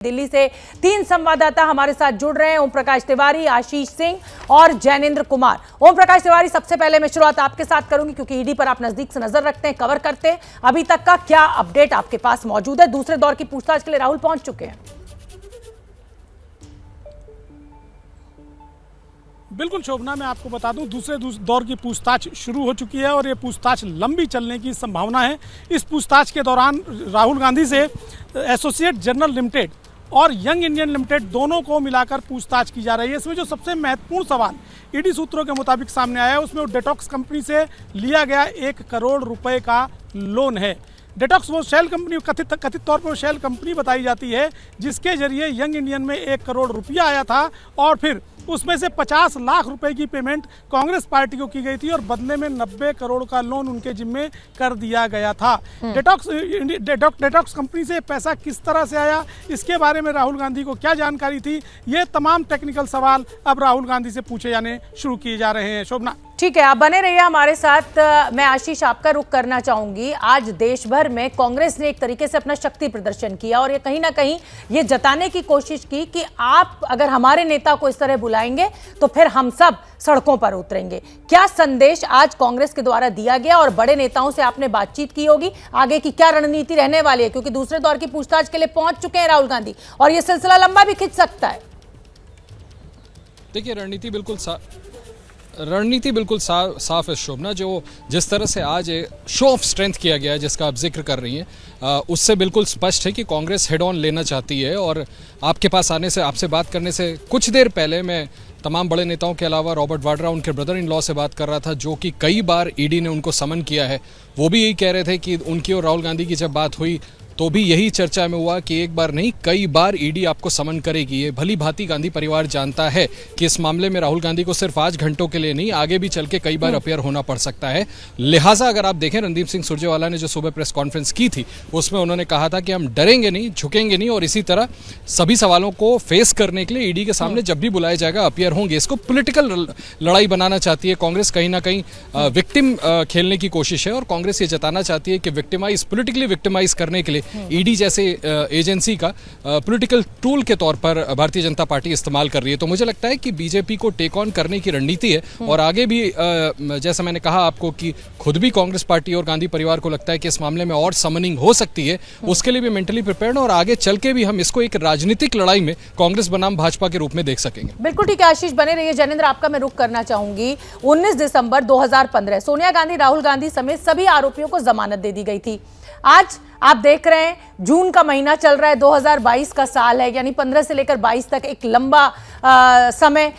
दिल्ली से तीन संवाददाता हमारे साथ जुड़ रहे हैं। ओम प्रकाश तिवारी, आशीष सिंह और जैनेंद्र कुमार। ओम प्रकाश तिवारी, सबसे पहले मैं शुरुआत आपके साथ करूंगी क्योंकि ईडी पर आप नजदीक से नजर रखते हैं, कवर करते हैं। अभी तक का क्या अपडेट आपके पास मौजूद है? दूसरे दौर की पूछताछ के लिए राहुल पहुंच चुके हैं। बिल्कुल शोभना, मैं आपको बता दूं दूसरे दौर की पूछताछ शुरू हो चुकी है और ये पूछताछ लंबी चलने की संभावना है। इस पूछताछ के दौरान राहुल गांधी से एसोसिएट जर्नल लिमिटेड और यंग इंडियन लिमिटेड दोनों को मिलाकर पूछताछ की जा रही है। इसमें जो सबसे महत्वपूर्ण सवाल ईडी सूत्रों के मुताबिक सामने आया है उसमें डेटॉक्स कंपनी से लिया गया 1 करोड़ रुपए का लोन है। डेटॉक्स वो शेल कंपनी, कथित तौर पर वो शेल कंपनी बताई जाती है जिसके जरिए यंग इंडियन में 1 करोड़ रुपया आया था और फिर उसमें से 50 लाख रुपए की पेमेंट कांग्रेस पार्टी को की गई थी और बदले में 90 करोड़ का लोन उनके जिम्मे कर दिया गया था। डेटॉक्स कंपनी से पैसा किस तरह से आया, इसके बारे में राहुल गांधी को क्या जानकारी थी, ये तमाम टेक्निकल सवाल अब राहुल गांधी से पूछे जाने शुरू किए जा रहे हैं। शोभना, ठीक है, आप बने रहिए हमारे साथ। मैं आशीष आपका रुख करना चाहूंगी। आज देश भर में कांग्रेस ने एक तरीके से अपना शक्ति प्रदर्शन किया और ये कहीं ना कहीं ये जताने की कोशिश की कि आप अगर हमारे नेता को इस तरह बुलाएंगे तो फिर हम सब सड़कों पर उतरेंगे। क्या संदेश आज कांग्रेस के द्वारा दिया गया और बड़े नेताओं से आपने बातचीत की होगी, आगे की क्या रणनीति रहने वाली है? क्योंकि दूसरे दौर की पूछताछ के लिए पहुंच चुके हैं राहुल गांधी और यह सिलसिला लंबा भी खिंच सकता है। देखिए, रणनीति बिल्कुल साफ है शोभना। जो जिस तरह से आज शो ऑफ स्ट्रेंथ किया गया है जिसका आप जिक्र कर रही हैं, उससे बिल्कुल स्पष्ट है कि कांग्रेस हेड ऑन लेना चाहती है। और आपके पास आने से, आपसे बात करने से कुछ देर पहले मैं तमाम बड़े नेताओं के अलावा रॉबर्ट वाड्रा, उनके ब्रदर इन लॉ से बात कर रहा था, जो कि कई बार ईडी ने उनको समन किया है। वो भी यही कह रहे थे कि उनकी और राहुल गांधी की जब बात हुई तो भी यही चर्चा में हुआ कि एक बार नहीं कई बार ईडी आपको समन करेगी। ये भली भांति गांधी परिवार जानता है कि इस मामले में राहुल गांधी को सिर्फ 5 घंटों के लिए नहीं, आगे भी चल के कई बार अपियर होना पड़ सकता है। लिहाजा अगर आप देखें, रणदीप सिंह सुरजेवाला ने जो सुबह प्रेस कॉन्फ्रेंस की थी उसमें उन्होंने कहा था कि हम डरेंगे नहीं, झुकेंगे नहीं और इसी तरह सभी सवालों को फेस करने के लिए ईडी के सामने जब भी बुलाया जाएगा अपियर होंगे। इसको पॉलिटिकल लड़ाई बनाना चाहती है कांग्रेस, कहीं ना कहीं विक्टिम खेलने की कोशिश है और कांग्रेस ये जताना चाहती है कि पॉलिटिकली विक्टिमाइज करने के लिए ईडी जैसे एजेंसी का पॉलिटिकल टूल के तौर पर भारतीय जनता पार्टी इस्तेमाल कर रही है। तो मुझे लगता है कि बीजेपी को टेक ऑन करने की रणनीति है और आगे भी जैसा मैंने कहा आपको कि खुद भी कांग्रेस पार्टी और गांधी परिवार को लगता है कि इस मामले में और समनिंग हो सकती है, उसके लिए भी मेंटली प्रिपेयर्ड और आगे चल के भी हम इसको एक राजनीतिक लड़ाई में कांग्रेस बनाम भाजपा के रूप में देख सकेंगे। बिल्कुल ठीक है, आशीष बने रहिए। जैनेंद्र, आपका मैं रुख करना चाहूंगी। 19 दिसंबर 2015 सोनिया गांधी, राहुल गांधी समेत सभी आरोपियों को जमानत दे दी गई थी। आज आप देख रहे हैं जून का महीना चल रहा है, 2022 का साल है, यानी 15 से लेकर 22 तक एक लंबा समय।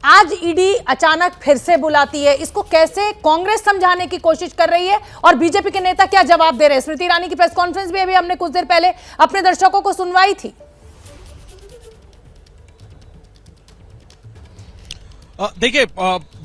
आज ईडी अचानक फिर से बुलाती है, इसको कैसे कांग्रेस समझाने की कोशिश कर रही है और बीजेपी के नेता क्या जवाब दे रहे हैं? स्मृति ईरानी की प्रेस कॉन्फ्रेंस भी अभी हमने कुछ देर पहले अपने दर्शकों को सुनवाई थी। देखिए,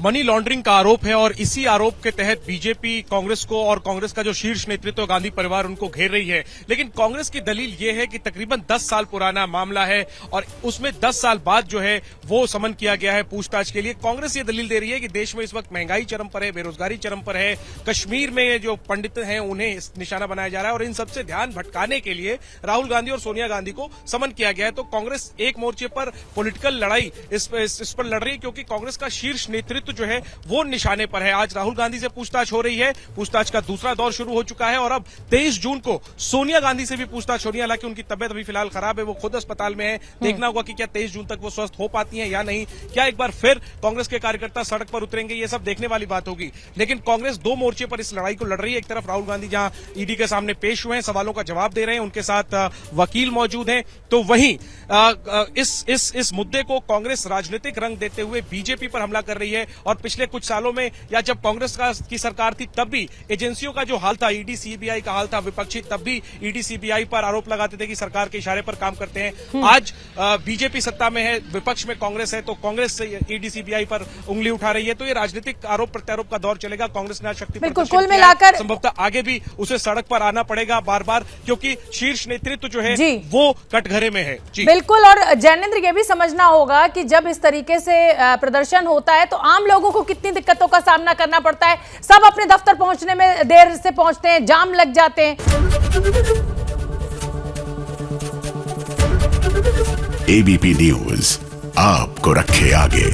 मनी लॉन्ड्रिंग का आरोप है और इसी आरोप के तहत बीजेपी कांग्रेस को और कांग्रेस का जो शीर्ष नेतृत्व गांधी परिवार उनको घेर रही है। लेकिन कांग्रेस की दलील ये है कि तकरीबन 10 साल पुराना मामला है और उसमें 10 साल बाद जो है वो समन किया गया है पूछताछ के लिए। कांग्रेस ये दलील दे रही है कि देश में इस वक्त महंगाई चरम पर है, बेरोजगारी चरम पर है, कश्मीर में जो पंडित हैं उन्हें निशाना बनाया जा रहा है और इन सबसे ध्यान भटकाने के लिए राहुल गांधी और सोनिया गांधी को समन किया गया है। तो कांग्रेस एक मोर्चे पर पॉलिटिकल लड़ाई इस पर लड़ रही है क्योंकि कांग्रेस का शीर्ष नेतृत्व जो है वो निशाने पर है। आज राहुल गांधी से पूछताछ हो रही है, पूछताछ का दूसरा दौर शुरू हो चुका है और अब 23 जून को सोनिया गांधी से भी पूछताछ हो रही है। हालांकि उनकी तबियत अभी फिलहाल खराब है, वो खुद अस्पताल में है। देखना होगा कि क्या 23 जून तक वो स्वस्थ हो पाती हैं या नहीं, क्या एक बार फिर कांग्रेस के कार्यकर्ता सड़क पर उतरेंगे, ये सब देखने वाली बात होगी। लेकिन कांग्रेस 2 मोर्चे पर इस लड़ाई को लड़ रही है। एक तरफ राहुल गांधी जहां ईडी के सामने पेश हुए हैं, सवालों का जवाब दे रहे हैं, उनके साथ वकील मौजूद हैं, तो वहीं इस मुद्दे को कांग्रेस राजनीतिक रंग देते हुए बीजेपी पर हमला कर रही है। और पिछले कुछ सालों में या जब कांग्रेस की सरकार थी तब भी एजेंसियों का जो हाल था, ईडी सीबीआई का हाल था, विपक्षी तब भी ईडी सीबीआई पर आरोप लगाते थे कि सरकार के इशारे पर काम करते हैं। आज बीजेपी सत्ता में है, विपक्ष में कांग्रेस है, तो कांग्रेस से ईडी सीबीआई पर उंगली उठा रही है। तो ये राजनीतिक आरोप प्रत्यारोप का दौर चलेगा। कांग्रेस ने शक्ति कुल मिलाकर संभवतः आगे भी उसे सड़क पर आना पड़ेगा बार बार, क्योंकि शीर्ष नेतृत्व जो है वो कटघरे में है। बिल्कुल, और जैनेंद्र ये भी समझना होगा कि जब इस तरीके से प्रदर्शन होता है तो आम लोगों को कितनी दिक्कतों का सामना करना पड़ता है। सब अपने दफ्तर पहुंचने में देर से पहुंचते हैं, जाम लग जाते हैं। एबीपी न्यूज आपको रखे आगे।